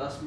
10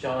4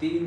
3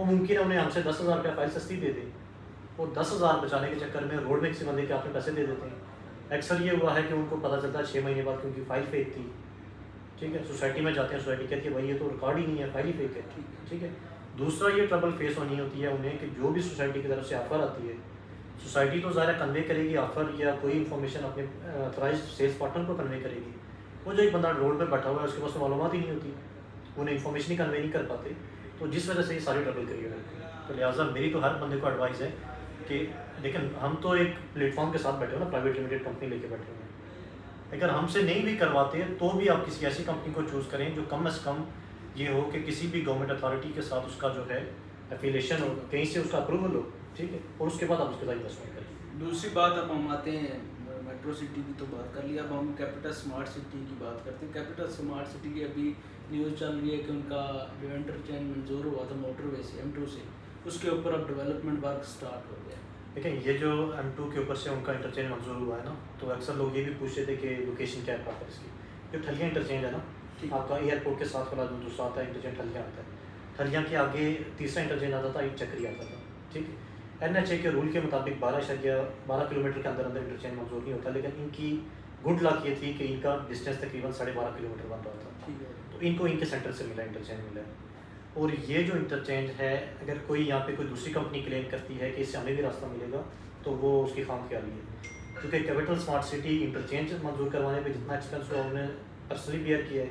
وہ ممکن ہے انہیں ہم سے 10,000 روپیہ فائل سستی دے دیں، وہ 10,000 بچانے کے چکر میں روڈ میں کسی بندے کے آپ میں پیسے دے دیتے ہیں. اکثر یہ ہوا ہے کہ ان کو پتہ چلتا ہے 6 مہینے بعد کیونکہ فائل فیک تھی. ٹھیک ہے، سوسائٹی میں جاتے ہیں، سوسائٹی کہتی ہے بھائی یہ تو ریکارڈ ہی نہیں ہے، فائل ہی فیک ہے. ٹھیک ہے. دوسرا یہ ٹربل فیس ہونی ہوتی ہے انہیں کہ جو بھی سوسائٹی کی طرف سے آفر آتی ہے، سوسائٹی تو ظاہر کنوے کرے گی آفر یا کوئی انفارمیشن اپنے اتھرائزڈ سیلس پارٹنر کو کنوے کرے گی. وہ جو ایک بندہ روڈ پہ بیٹھا ہوا ہے اس کے پاس تو معلومات ہی نہیں ہوتی، انہیں انفارمیشن ہی کنوے نہیں کر پاتے، تو جس وجہ سے یہ ساری ٹربل کریٹ ہوتی ہے. تو لہٰذا میری تو ہر بندے کو ایڈوائز ہے کہ لیکن ہم تو ایک پلیٹ فارم کے ساتھ بیٹھے ہو نا، پرائیویٹ لمیٹڈ کمپنی لے کے بیٹھے ہوئے ہیں. اگر ہم سے نہیں بھی کرواتے تو بھی آپ کسی ایسی کمپنی کو چوز کریں جو کم از کم یہ ہو کہ کسی بھی گورنمنٹ اتھارٹی کے ساتھ اس کا جو ہے افیلیشن ہو، کہیں سے اس کا اپروول ہو. ٹھیک ہے، اور اس کے بعد آپ اس کے ساتھ انویسٹمنٹ کریں. دوسری بات اب ہم آتے ہیں میٹرو سٹی کی تو بات کر لیا، اب ہم کیپیٹل اسمارٹ سٹی کی بات کرتے ہیں. کیپیٹل اسمارٹ سٹی کی ابھی نیوز چل رہی ہے کہ ان کا جو انٹرچینج منظور ہوا تھا موٹر وے سے M2 سے، اس کے اوپر اب ڈیولپمنٹ ورک سٹارٹ ہو گیا. دیکھیں یہ جو M2 کے اوپر سے ان کا انٹرچینج منظور ہوا ہے نا، تو اکثر لوگ یہ بھی پوچھتے تھے کہ لوکیشن کیا ہے پراپر اس کی. جو ٹھلیاں انٹرچینج ہے نا، آپ کا ایئرپورٹ کے ساتھ والا جو دوسرا آتا ہے انٹرچینج ٹھلیاں آتا ہے، ٹھلیاں کے آگے تیسرا انٹرچینج آتا تھا، ایک چکری آتا تھا. ٹھیک ہے. NHA کے رول کے مطابق 12 کلومیٹر کے اندر اندر انٹرچینج منظور نہیں ہوتا، لیکن ان کی گڈ لک یہ تھی کہ ان کا ڈسٹینس تقریباً 12.5 کلومیٹر بن رہا تھا، تو ان کو ان کے سینٹر سے ملا، انٹرچینج ملا. اور یہ جو انٹرچینج ہے اگر کوئی یہاں پہ کوئی دوسری کمپنی کلیم کرتی ہے کہ اس سے ہمیں بھی راستہ ملے گا تو وہ اس کی خام خیالی ہے. کیونکہ کیپیٹل اسمارٹ سٹی انٹرچینج منظور کروانے پہ جتنا ایکسپینس ہوا انہوں نے پرسنلی بیئر کیا ہے.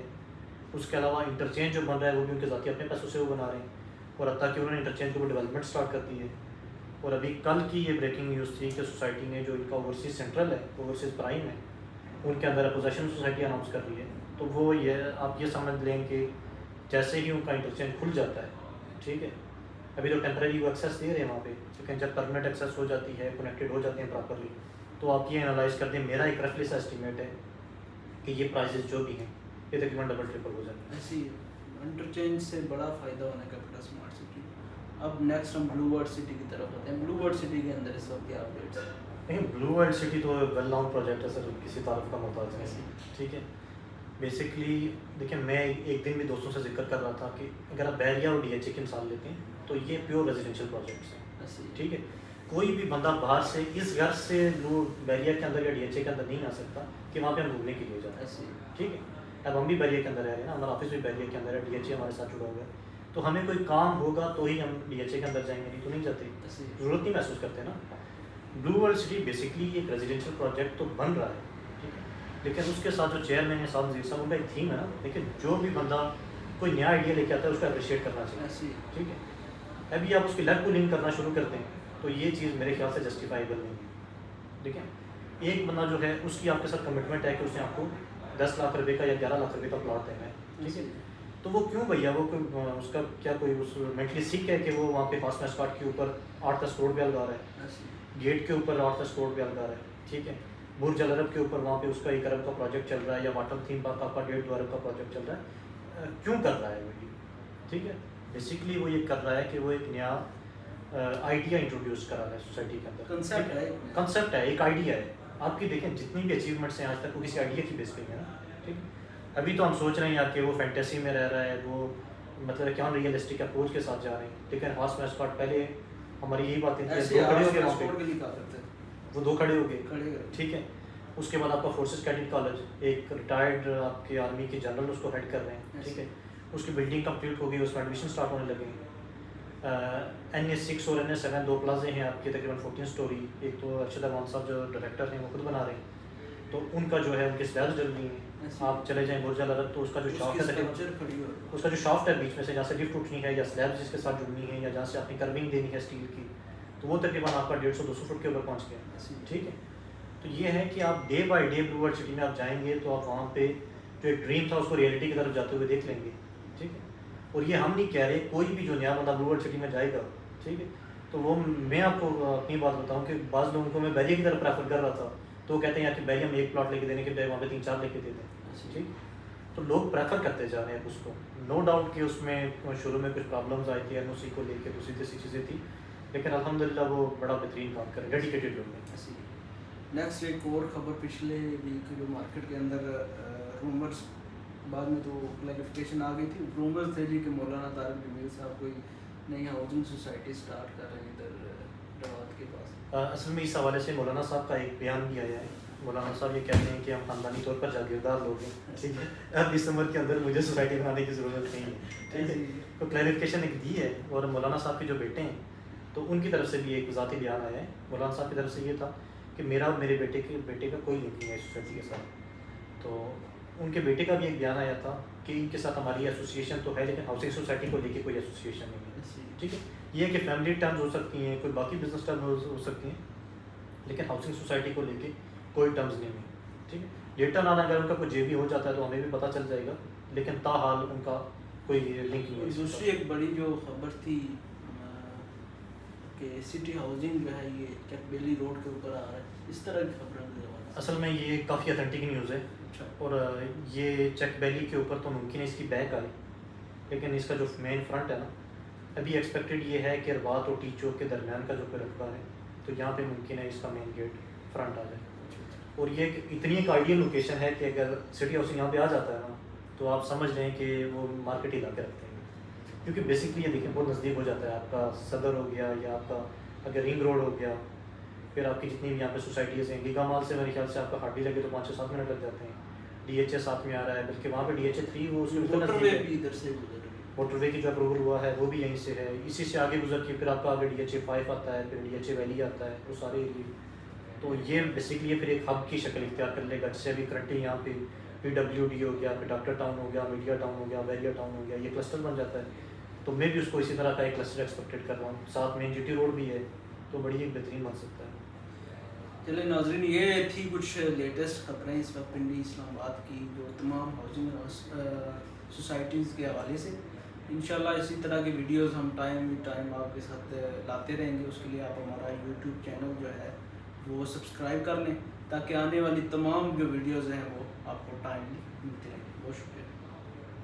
اس کے علاوہ انٹرچینج جو بن رہا ہے وہ بھی ان کے ذاتی اپنے پیسوں سے وہ بنا رہے ہیں، اور حتیٰ کہ انہوں نے انٹرچینج کو ڈیولپمنٹ اسٹارٹ کر دی ہے. اور ابھی کل کی یہ بریکنگ نیوز تھی کہ سوسائٹی نے جو ان کا اوورسیز سینٹرل ہے، اوورسیز پرائم ہے، ان کے اندر اپوزیشن سوسائٹی اناؤنس کر رہی ہے. تو وہ یہ آپ یہ سمجھ لیں کہ جیسے ہی ان کا انٹرچینج کھل جاتا ہے، ٹھیک ہے، ابھی تو ٹیمپرری وہ ایکسیس دے رہے ہیں وہاں پہ، لیکن جب پرمنٹ ایکسیس ہو جاتی ہے، کنیکٹڈ ہو جاتے ہیں پراپرلی، تو آپ یہ انالائز کر دیں. میرا ایک رفلی سا اسٹیمیٹ ہے کہ یہ پرائزز جو بھی ہیں یہ تقریباً ڈبل ٹرپل ہو جاتے ہیں. ایسی انٹرچینج سے بڑا فائدہ ہونا ہے کیپیٹل اسمارٹ سٹی. اب نیکسٹ ہم بلو ورلڈ سٹی کی طرف آتے ہیں. بلو ورلڈ سٹی کے اندر اس وقت کیا اپڈیٹس ہیں؟ نہیں، بلو ورلڈ سٹی تو ویل ناؤن پروجیکٹ ہے سر، کسی تعارف کا محتاج نہیں. ٹھیک ہے. بیسکلی دیکھیں میں ایک دن بھی دوستوں سے ذکر کر رہا تھا کہ اگر آپ بحریہ اور DHA کی مثال لیتے ہیں تو یہ پیور ریزیڈینشیل پروجیکٹس ہیں. ٹھیک ہے. کوئی بھی بندہ باہر سے اس گھر سے بحریہ کے اندر یا DHA کے اندر نہیں آ سکتا کہ وہاں پہ ہم گھومنے کے لیے جاتے ہیں. ٹھیک ہے. اب ہم بھی بحریہ کے اندر رہ رہے ہیں نا، ہمارا آفس بھی بحریہ کے اندر ہے، DHA ہمارے ساتھ جڑا ہوا ہے، تو ہمیں کوئی کام ہوگا تو ہی ہم DHA کے اندر جائیں گے، نہیں تو نہیں جاتے، ضرورت نہیں محسوس کرتے نا. بلو ورلڈ سٹی بیسکلی ایک ریزیڈینشیل پروجیکٹ تو بن رہا ہے، ٹھیک ہے، لیکن اس کے ساتھ جو چیئرمین ہے صاحب نذیر صاحب، ان کا ایک تھیم ہے نا، لیکن جو بھی بندہ کوئی نیا آئیڈیا لے کے آتا ہے اس کو اپریشیٹ کرنا چاہیے. ٹھیک ہے. ابھی آپ اس کی لیگ پولنگ کرنا شروع کرتے ہیں تو یہ چیز میرے خیال سے جسٹیفائیبل نہیں ہے. ٹھیک ہے. ایک بندہ جو ہے اس کی آپ کے ساتھ کمٹمنٹ ہے کہ اس نے آپ کو 10 لاکھ روپے کا یا 11 لاکھ روپے کا پلاٹ دینا ہے. ٹھیک ہے. تو وہ کیوں بھیا، وہ اس کا کیا کوئی اس مینٹلی سک ہے کہ وہ وہاں پہ خاص میسکاٹ کے اوپر 8-10 کروڑ روپیہ لگا رہا ہے، گیٹ کے اوپر 8-10 کروڑ روپیہ لگا رہا ہے. ٹھیک ہے. برج العرب کے اوپر وہاں پہ اس کا 1 ارب کا پروجیکٹ چل رہا ہے، یا واٹر تھیم پارک آپ کا 1.5-2 ارب کا پروجیکٹ چل رہا ہے. کیوں کر رہا ہے وہ یہ؟ ٹھیک ہے. بیسکلی وہ یہ کر رہا ہے کہ وہ ایک نیا آئیڈیا انٹروڈیوس کرا رہا ہے سوسائٹی کے اندر. کنسیپٹ ہے، ایک آئیڈیا ہے. آپ کی دیکھیں جتنی بھی اچیومنٹس ہیں آج تک وہ کسی آئیڈیا کی بیس پہ ہیں نا. ٹھیک ہے. ابھی تو ہم سوچ رہے ہیں یار کہ وہ فینٹیسی میں رہ رہا ہے، وہ مطلب کیا ریئلسٹک اپروچ کے ساتھ جا رہے ہیں، لیکن خاص میسکاٹ پہلے ہماری یہی باتیں تھیں، 2 کھڑے ہو گئے وہاں پہ، وہ 2 کھڑے ہو گئے. ٹھیک ہے. اس کے بعد آپ کا فورسز کیڈٹ کالج، ایک ریٹائرڈ آپ کے آرمی کے جنرل اس کو ہیڈ کر رہے ہیں. ٹھیک ہے. اس کی بلڈنگ کمپلیٹ ہو گئی، اس میں ایڈمیشن اسٹارٹ ہونے لگے ہیں. NS6 اور NS7 2 پلازے ہیں آپ کے، تقریباً 14 اسٹوری. ایک تو ارشد امان صاحب جو ڈائریکٹر ہیں وہ خود بنا رہے ہیں، تو ان کا جو ہے ان کی سلیبس جل رہی ہیں. آپ چلے جائیں برج العرب تو اس کا جو شافٹ ہے، اس کا جو شافٹ ہے بیچ میں سے جہاں سے لفٹ اٹھنی ہے یا سلیبس جس کے ساتھ جڑنی ہے یا جہاں سے اپنی کرونگ دینی ہے اسٹیل کی، تو وہ تقریباً آپ کا 150-200 فٹ کے اوپر پہنچ گیا. ٹھیک ہے. تو یہ ہے کہ آپ day by day Blue World City میں آپ جائیں گے تو آپ وہاں پہ جو ایک ڈریم تھا اس کو ریئلٹی کی طرف جاتے ہوئے دیکھ لیں گے. ٹھیک ہے. اور یہ ہم نہیں کہہ رہے، کوئی بھی جو نیا بندہ بلو ورلڈ سٹی میں جائے گا، ٹھیک ہے، تو وہ میں آپ کو اپنی بات بتاؤں کہ بعض لوگوں کو میں بحریہ کی طرف پریفر کر رہا تھا، تو وہ کہتے ہیں یار کہ بحریہ میں 1 پلاٹ لے کے دینے کے بجائے وہاں پہ 3-4 لے کے دے دیں. ٹھیک. تو لوگ پریفر کرتے جا رہے ہیں اس کو. نو ڈاؤٹ کہ اس میں شروع میں کچھ پرابلمز آئی تھی NOC کو لے کے، دوسری تیسری چیزیں تھیں، لیکن الحمدللہ وہ بڑا بہترین کام کر رہے ہیں، ڈیڈیکیٹڈ لوگ ہیں. نیکسٹ ایک اور خبر پچھلے ویک جو مارکیٹ کے اندر رومرز، بعد میں تو کلیریفیکیشن آ گئی تھی، رومرز تھے جی کہ مولانا طارق جمیل صاحب کوئی نئی ہاؤسنگ سوسائٹی اسٹارٹ کر رہے ہیں ادھر روات کے پاس. اصل میں اس حوالے سے مولانا صاحب کا ایک بیان بھی آیا ہے. مولانا صاحب یہ کہتے ہیں کہ ہم خاندانی طور پر جاگیردار لوگ ہیں, ٹھیک ہے, اب اس عمر کے اندر مجھے سوسائٹی بنانے کی ضرورت نہیں ہے, ٹھیک ہے. تو کلیریفیکیشن ایک دی ہے. اور مولانا صاحب کے جو بیٹے ہیں تو ان کی طرف سے بھی ایک ذاتی بیان آیا ہے. مولانا صاحب کی طرف سے یہ تھا کہ میرا اور میرے بیٹے کا کوئی لنک نہیں ہے سوسائٹی کے ساتھ. تو ان کے بیٹے کا بھی ایک بیان آیا تھا کہ ان کے ساتھ ہماری ایسوسیشن تو ہے لیکن ہاؤسنگ سوسائٹی کو لے کے کوئی ایسوسیشن نہیں ہے, ٹھیک ہے. یہ ہے کہ فیملی ٹرمز ہو سکتی ہیں, کوئی باقی بزنس ٹرمز ہو سکتی ہیں, لیکن ہاؤسنگ سوسائٹی کو لے کے کوئی ٹرمز نہیں ہے, ٹھیک ہے. لیٹر آن اگر ان کا کوئی جے بھی ہو جاتا ہے تو ہمیں بھی پتہ چل جائے گا, لیکن تاحال ان کا کوئی لنک نہیں ہے. دوسری ایک بڑی جو خبر تھی کہ سٹی ہاؤسنگ جو ہے یہ چک بیلی روڈ کے اوپر آ رہا ہے, اس طرح کی خبریں اصل میں یہ کافی اتھینٹک نیوز ہے. اور یہ چک بیلی کے اوپر تو ممکن ہے اس کی بیک آئے, لیکن اس کا جو مین فرنٹ ہے نا, ابھی ایکسپیکٹڈ یہ ہے کہ رباط اور ٹی چوک کے درمیان کا جو کوئی رقبہ ہے تو یہاں پہ ممکن ہے اس کا مین گیٹ فرنٹ آ جائے. اور یہ اتنی ایک آئیڈیل لوکیشن ہے کہ اگر سٹی ہاؤسنگ یہاں پہ آ جاتا ہے نا تو آپ سمجھ لیں کہ وہ مارکیٹ ہی لا کے رکھتے ہیں, کیونکہ بیسکلی یہ دیکھیں بہت نزدیک ہو جاتا ہے. آپ کا صدر ہو گیا یا آپ کا اگر رنگ روڈ ہو گیا, پھر آپ کی جتنی بھی یہاں پہ سوسائٹیز ہیں, گیگا مال سے میرے خیال سے آپ کا ہارڈلی لگے تو 5 سے 7 منٹ لگ جاتے ہیں. ڈی ایچ اے ساتھ میں آ رہا ہے, بلکہ وہاں پہ ڈی ایچ اے 3 وہ موٹر وے کی جو اپروول ہوا ہے وہ بھی یہیں سے ہے. اسی سے آگے گزر کے پھر آپ کا آگے ڈی ایچ اے 5 آتا ہے, پھر ڈی ایچ اے ویلی آتا ہے, وہ سارے ایریے. تو یہ بیسکلی پھر ایک ہب کی شکل اختیار کر لے گا, جیسے ابھی کرنٹلی یہاں پہ پی ڈبلیو ڈی ہو گیا, پھر ڈاکٹر ٹاؤن ہو گیا, میڈیا ٹاؤن ہو گیا, ویریا ٹاؤن ہو گیا, یہ کلسٹر بن جاتا ہے. تو میں بھی اس کو اسی طرح کا ایک کلسٹر ایکسپیکٹڈ کر رہا ہوں. ساتھ میں جی ٹی روڈ بھی ہے تو بڑی ایک بہترین بن سکتا ہے. چلے ناظرین, یہ تھی کچھ لیٹسٹ خبریں اس وقت پنڈی اسلام آباد کی جو تمام ہاؤسنگ سوسائٹیز کے حوالے سے. انشاءاللہ اسی طرح کی ویڈیوز ہم ٹائم آپ کے ساتھ لاتے رہیں گے. اس کے لیے آپ ہمارا یوٹیوب چینل جو ہے وہ سبسکرائب کر لیں تاکہ آنے والی تمام جو ویڈیوز ہیں وہ آپ کو ٹائملی ملتی رہیں. بہت شکریہ.